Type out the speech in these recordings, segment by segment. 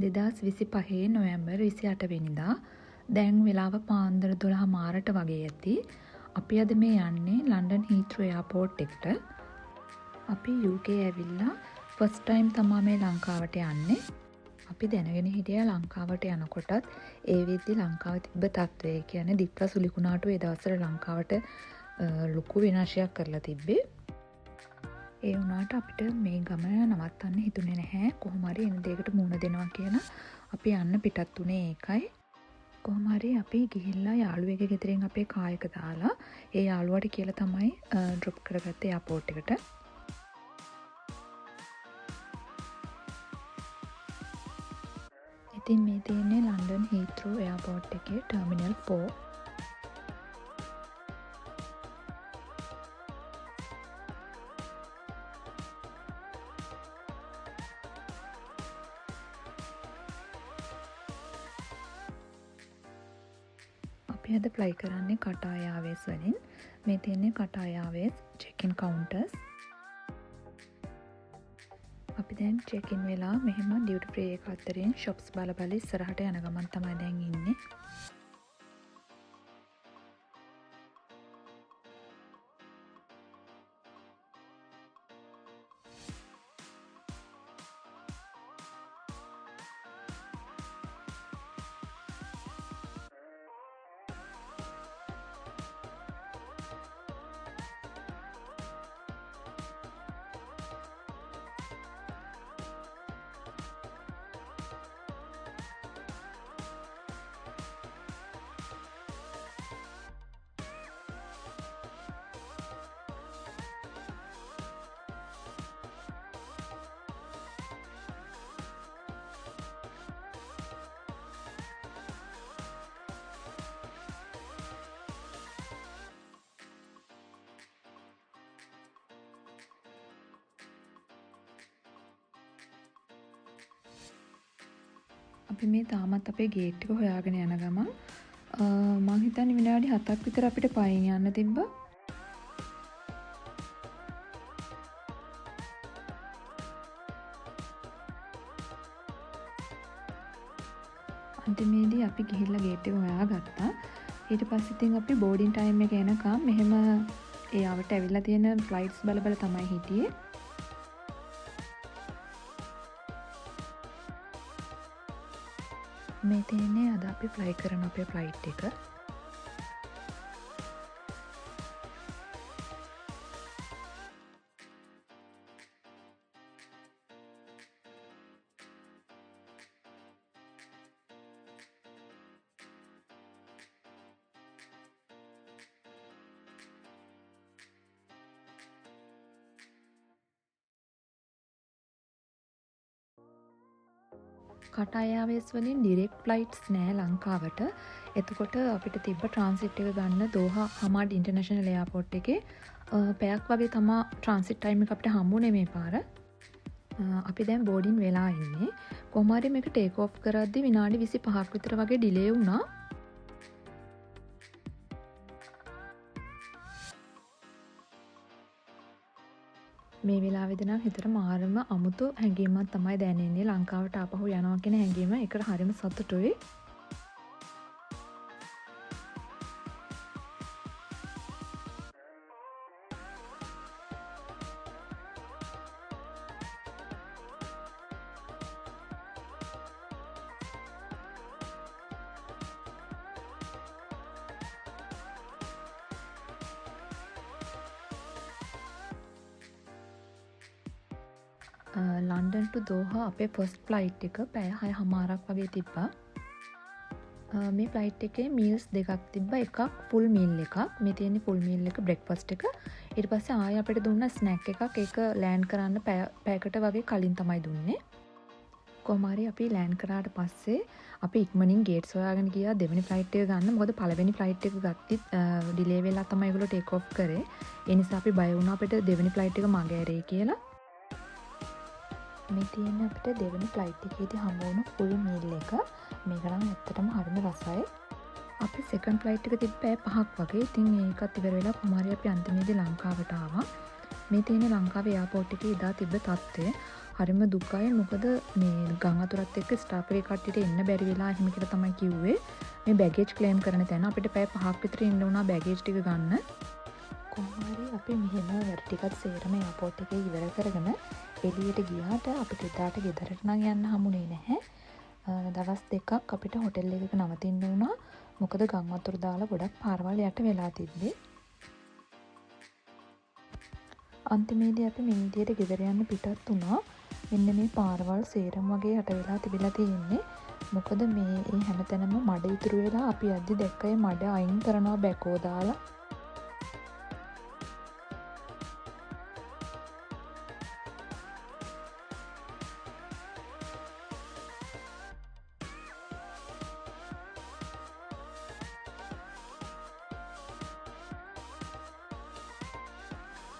2025 නොවැම්බර් 28 වෙනිදා දැන් වෙලාව පාන්දර 12 මාරට වගේ ඇති. අපි අද මේ යන්නේ ලන්ඩන් හීත්‍රෝ එයාපෝට් එකට. අපි UK ඇවිල්ලා ෆස්ට් ටයිම් තමා මේ ලංකාවට යන්නේ. අපි දැනගෙන හිටියා ලංකාවට යනකොටත් ඒ වෙද්දි ලංකාවේ තිබ්බ තත්ත්වය කියන්නේ දිප්පා සුලිකුණාටු ඒ දවස්වල ලංකාවට ලොකු විනාශයක් කරලා තිබ්බේ. ඒ වුණාට අපිට මේ ගමන නවත්තන්න හිතුනේ නැහැ. කොහොම හරි එන දෙයකට මුහුණ දෙනවා කියලා අපි යන්න පිටත් උනේ ඒකයි. කොහොම හරි අපි ගිහිල්ලා යාළුවෙක්ගේ ගෙදරින් අපේ කාර් එක දාලා ඒ යාළුවාට කියලා තමයි ඩ්‍රොප් කරගත්තේ එයාපෝට් එකට. ඉතින් මේ තියෙන්නේ ලන්ඩන් හීත්‍රෝ එයාපෝට් එකේ ටර්මිනල් 4. අපි අද ප්ලයි කරන්නේ කටා එයාවේස් වලින්. මේ තියෙන්නේ කටා එයාවේස් චෙක්-ඉන් කවුන්ටර්ස්. අපි දැන් චෙක්-ඉන් වෙලා මෙහෙම ඩියුටි ෆ්‍රී එක අතරින් shops බල බල ඉස්සරහට යන ගමන් තමයි දැන් ඉන්නේ. අපි මේ තාමත් අපේ ගේට් එක හොයාගෙන යන ගමන් මං හිතන්නේ විනාඩි 7ක් විතර අපිට පයින් යන්න තිබ්බා. අන්තිමේදී අපි ගිහිල්ලා ගේට් එක හොයාගත්තා. ඊට පස්සේ ඉතින් අපි බෝඩින් ටයිම් එක එනකම් මෙහෙම ඒ ආවට ඇවිල්ලා තියෙන ෆ්ලයිට්ස් බල බල තමයි හිටියේ. මේ තියෙන්නේ අද අපි ෆ්ලයි කරන අපේ ෆ්ලයිට් එක. කටා එයාවේස් වලින් ඩිරෙක්ට් ෆ්ලයිට්ස් නෑ ලංකාවට. එතකොට අපිට තිබ්බ ට්‍රාන්සිට් එක ගන්න දෝහා හමාඩ් ඉන්ටර්නැෂනල් එයාපෝට් එකේ පැයක් වගේ තමා ට්‍රාන්සිට් ටයිම් එක අපිට හම්බුනේ මේ පාර. අපි දැන් බෝඩින් වෙලා ඉන්නේ. කොහොම හරි මේක ටේක් ඔෆ් කරද්දි විනාඩි 25ක් විතර වගේ ඩිලේ වුණා. මේ වෙලාවේදී නම් හිතට මාරම අමුතු හැඟීමක් තමයි දැනෙන්නේ. ලංකාවට ආපහු යනවා කියන හැඟීම. ඒකට හරිම සතුටුයි. ලන්ඩන් ටු දෝහා අපේ ෆස්ට් ෆ්ලයිට් එක පැය 6:00ක් වගේ තිබ්බා. මේ ෆ්ලයිට් එකේ මීල්ස් දෙකක් තිබ්බා. එකක් ෆුල් මීල් එකක්. මේ තියෙන්නේ ෆුල් මීල් එක බ්‍රෙක්ෆාස්ට් එක. ඊට පස්සේ ආයෙ අපිට දුන්න ස්නැක් එකක්. ඒක ලෑන්ඩ් කරන්න පැයකට වගේ කලින් තමයි දුන්නේ. කොහොම හරි අපි ලෑන්ඩ් කරාට පස්සේ අපි ඉක්මනින් ගේට්ස් හොයාගෙන ගියා දෙවෙනි ෆ්ලයිට් එක ගන්න. මොකද පළවෙනි ෆ්ලයිට් එක ගත්තත් ඩිලේ වෙලා තමයි ඒගොල්ලෝ ටේක් ඔෆ් කරේ. ඒ නිසා අපි බය වුණා අපිට දෙවෙනි ෆ්ලයිට් එක මග ඇරෙයි කියලා. මේ තියෙන්නේ අපිට දෙවෙනි ෆ්ලයිට් එකේදී හම්බ වුණු ෆුල් මීල් එක. මේක නම් ඇත්තටම හරිම රසයි. අපි සෙකන්ඩ් ෆ්ලයිට් එක තිබ්බ පැය 5ක් වගේ. ඉතින් ඒකත් ඉවර වෙලා කොහොම හරි අපි අන්තිමේදී ලංකාවට ආවා. මේ තියෙන ලංකාවේ එයාපෝට් එකේ ඉදා තිබ්බ තත්ත්වය. හරිම දුකයි. මොකද මේ ගම් වතුරත් එක්ක ස්ටාෆ් එකේ කට්ටියට එන්න බැරි වෙලා එහෙම කියලා තමයි කිව්වේ. මේ බැගේජ් ක්ලේම් කරන තැන අපිට පැය 5ක් විතර ඉන්න වුණා බැගේජ් ටික ගන්න. කොහොම හරි අපි මෙහෙම වැඩ ටිකත් සේරම එයාපෝට් එකේ ඉවර කරගෙන එළියට ගියාට අපිට එදාට ගෙදරට නම් යන්න හම්බුනේ නැහැ. දවස් දෙකක් අපිට හොටෙල් එකක නවතින්න වුණා. මොකද ගම් වතුර දාලා ගොඩක් පාරවල් යට වෙලා තිබ්බේ. අන්තිමේදී අපි මේ විදියට ගෙදර යන්න පිටත් වුණා. මෙන්න මේ පාරවල් සේරම වගේ යට වෙලා තිබිලා තියෙන්නේ. මොකද මේ හැමතැනම මඩ ඉතුරු වෙලා අපි අද්දි දැක්කේ මඩ අයින් කරනවා බැකෝ දාලා.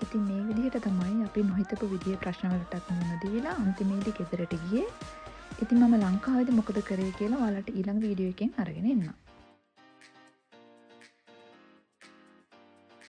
ඉතින් මේ විදිහට තමයි අපි නොහිතපු විදිහේ ප්‍රශ්න වලටත් මුහුණ දීලා අන්තිමේදී ගෙදරට ගියේ. ඉතින් මම ලංකාවේදී මොකද කරේ කියලා ඔයාලට ඊළඟ වීඩියෝ එකෙන් අරගෙන එන්නම්.